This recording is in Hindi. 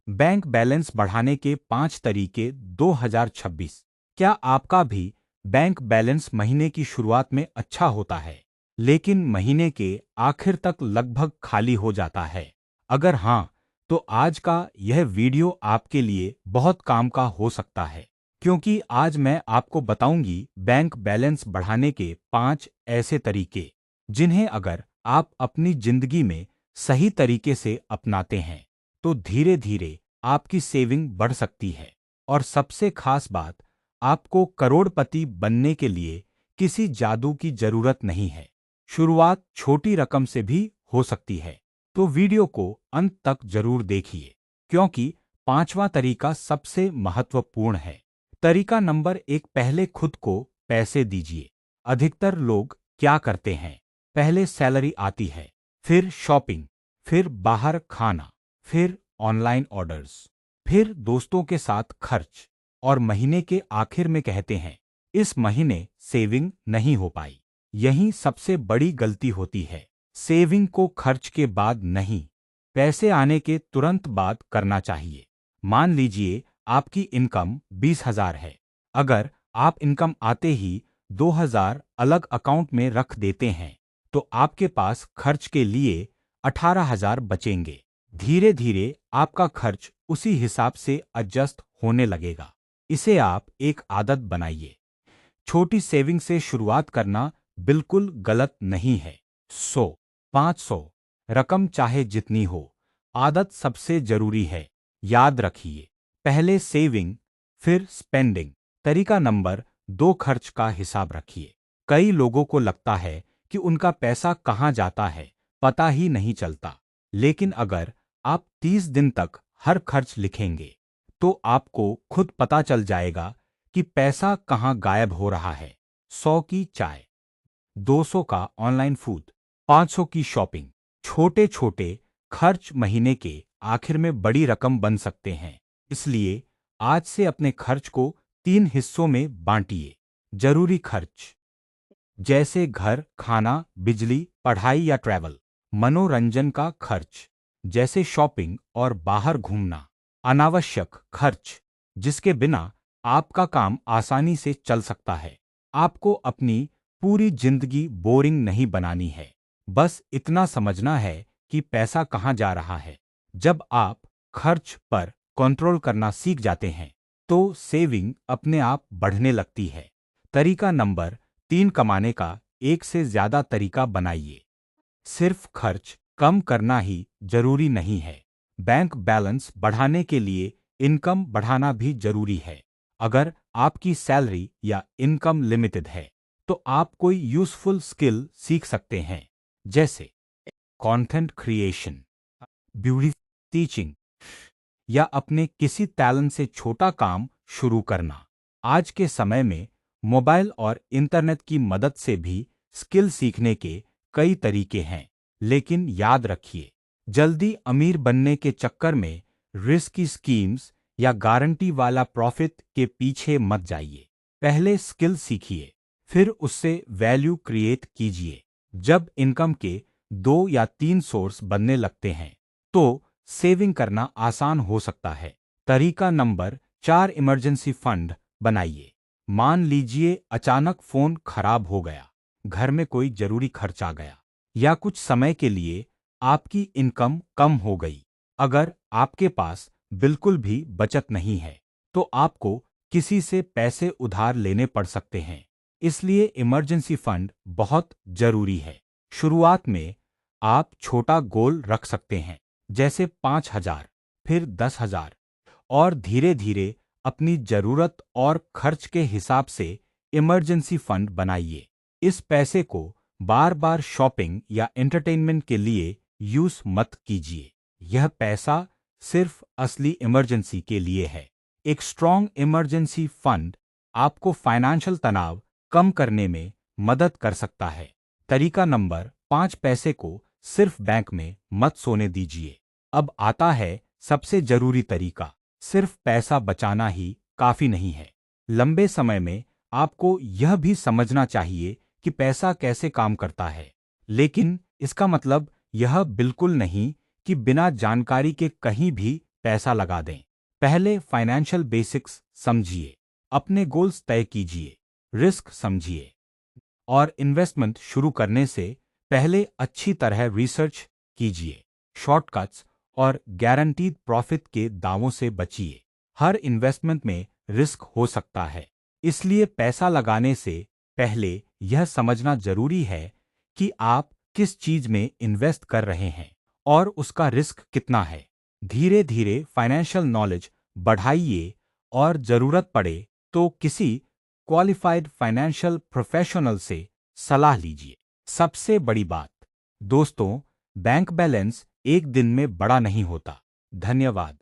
बैंक बैलेंस बढ़ाने के 5 तरीके 2026। क्या आपका भी बैंक बैलेंस महीने की शुरुआत में अच्छा होता है, लेकिन महीने के आखिर तक लगभग खाली हो जाता है? अगर हाँ, तो आज का यह वीडियो आपके लिए बहुत काम का हो सकता है, क्योंकि आज मैं आपको बताऊंगी बैंक बैलेंस बढ़ाने के 5 ऐसे तरीके, जिन्हें अगर आप अपनी जिंदगी में सही तरीके से अपनाते हैं तो धीरे धीरे आपकी सेविंग बढ़ सकती है। और सबसे खास बात, आपको करोड़पति बनने के लिए किसी जादू की जरूरत नहीं है। शुरुआत छोटी रकम से भी हो सकती है। तो वीडियो को अंत तक जरूर देखिए, क्योंकि 5वां तरीका सबसे महत्वपूर्ण है। तरीका नंबर 1, पहले खुद को पैसे दीजिए। अधिकतर लोग क्या करते हैं? पहले सैलरी आती है, फिर शॉपिंग, फिर बाहर खाना, फिर ऑनलाइन ऑर्डर्स, फिर दोस्तों के साथ खर्च, और महीने के आखिर में कहते हैं, इस महीने सेविंग नहीं हो पाई। यही सबसे बड़ी गलती होती है। सेविंग को खर्च के बाद नहीं, पैसे आने के तुरंत बाद करना चाहिए। मान लीजिए आपकी इनकम 20,000 है। अगर आप इनकम आते ही 2,000 अलग अकाउंट में रख देते हैं, तो आपके पास खर्च के लिए 18,000 बचेंगे। धीरे धीरे आपका खर्च उसी हिसाब से एडजस्ट होने लगेगा। इसे आप एक आदत बनाइए। छोटी सेविंग से शुरुआत करना बिल्कुल गलत नहीं है। 100, 500, रकम चाहे जितनी हो, आदत सबसे जरूरी है। याद रखिए, पहले सेविंग, फिर स्पेंडिंग। तरीका नंबर 2, खर्च का हिसाब रखिए। कई लोगों को लगता है कि उनका पैसा कहाँ जाता है, पता ही नहीं चलता। लेकिन अगर आप 30 दिन तक हर खर्च लिखेंगे, तो आपको खुद पता चल जाएगा कि पैसा कहाँ गायब हो रहा है। 100 की चाय, 200 का ऑनलाइन फूड, 500 की शॉपिंग। छोटे छोटे खर्च महीने के आखिर में बड़ी रकम बन सकते हैं। इसलिए आज से अपने खर्च को 3 हिस्सों में बांटिए। जरूरी खर्च, जैसे घर, खाना, बिजली, पढ़ाई या ट्रैवल। मनोरंजन का खर्च, जैसे शॉपिंग और बाहर घूमना। अनावश्यक खर्च, जिसके बिना आपका काम आसानी से चल सकता है। आपको अपनी पूरी जिंदगी बोरिंग नहीं बनानी है। बस इतना समझना है कि पैसा कहाँ जा रहा है। जब आप खर्च पर कंट्रोल करना सीख जाते हैं, तो सेविंग अपने आप बढ़ने लगती है। तरीका नंबर 3, कमाने का एक से ज्यादा तरीका बनाइए। सिर्फ खर्च कम करना ही जरूरी नहीं है। बैंक बैलेंस बढ़ाने के लिए इनकम बढ़ाना भी जरूरी है। अगर आपकी सैलरी या इनकम लिमिटेड है, तो आप कोई यूजफुल स्किल सीख सकते हैं, जैसे कंटेंट क्रिएशन, ब्यूटी, टीचिंग, या अपने किसी टैलेंट से छोटा काम शुरू करना। आज के समय में मोबाइल और इंटरनेट की मदद से भी स्किल सीखने के कई तरीके हैं। लेकिन याद रखिए, जल्दी अमीर बनने के चक्कर में रिस्की स्कीम्स या गारंटी वाला प्रॉफिट के पीछे मत जाइए। पहले स्किल सीखिए, फिर उससे वैल्यू क्रिएट कीजिए। जब इनकम के 2 या 3 सोर्स बनने लगते हैं, तो सेविंग करना आसान हो सकता है। तरीका नंबर 4, इमरजेंसी फंड बनाइए। मान लीजिए अचानक फोन खराब हो गया, घर में कोई जरूरी खर्च आ गया, या कुछ समय के लिए आपकी इनकम कम हो गई। अगर आपके पास बिल्कुल भी बचत नहीं है, तो आपको किसी से पैसे उधार लेने पड़ सकते हैं। इसलिए इमरजेंसी फंड बहुत जरूरी है। शुरुआत में आप छोटा गोल रख सकते हैं, जैसे 5,000, फिर 10,000, और धीरे धीरे अपनी जरूरत और खर्च के हिसाब से इमरजेंसी फंड बनाइए। इस पैसे को बार बार शॉपिंग या एंटरटेनमेंट के लिए यूज मत कीजिए। यह पैसा सिर्फ असली इमरजेंसी के लिए है। एक स्ट्रॉन्ग इमरजेंसी फंड आपको फाइनेंशियल तनाव कम करने में मदद कर सकता है। तरीका नंबर 5, पैसे को सिर्फ बैंक में मत सोने दीजिए। अब आता है सबसे जरूरी तरीका, सिर्फ पैसा बचाना ही काफी नहीं है। लंबे समय में आपको यह भी समझना चाहिए कि पैसा कैसे काम करता है। लेकिन इसका मतलब यह बिल्कुल नहीं कि बिना जानकारी के कहीं भी पैसा लगा दें। पहले फाइनेंशियल बेसिक्स समझिए, अपने गोल्स तय कीजिए, रिस्क समझिए और इन्वेस्टमेंट शुरू करने से पहले अच्छी तरह रिसर्च कीजिए। शॉर्टकट्स और गारंटीड प्रॉफिट के दावों से बचिए। हर इन्वेस्टमेंट में रिस्क हो सकता है, इसलिए पैसा लगाने से पहले यह समझना जरूरी है कि आप किस चीज में इन्वेस्ट कर रहे हैं और उसका रिस्क कितना है। धीरे धीरे फाइनेंशियल नॉलेज बढ़ाइए और जरूरत पड़े तो किसी क्वालिफाइड फाइनेंशियल प्रोफेशनल से सलाह लीजिए। सबसे बड़ी बात, दोस्तों, बैंक बैलेंस एक दिन में बड़ा नहीं होता। धन्यवाद।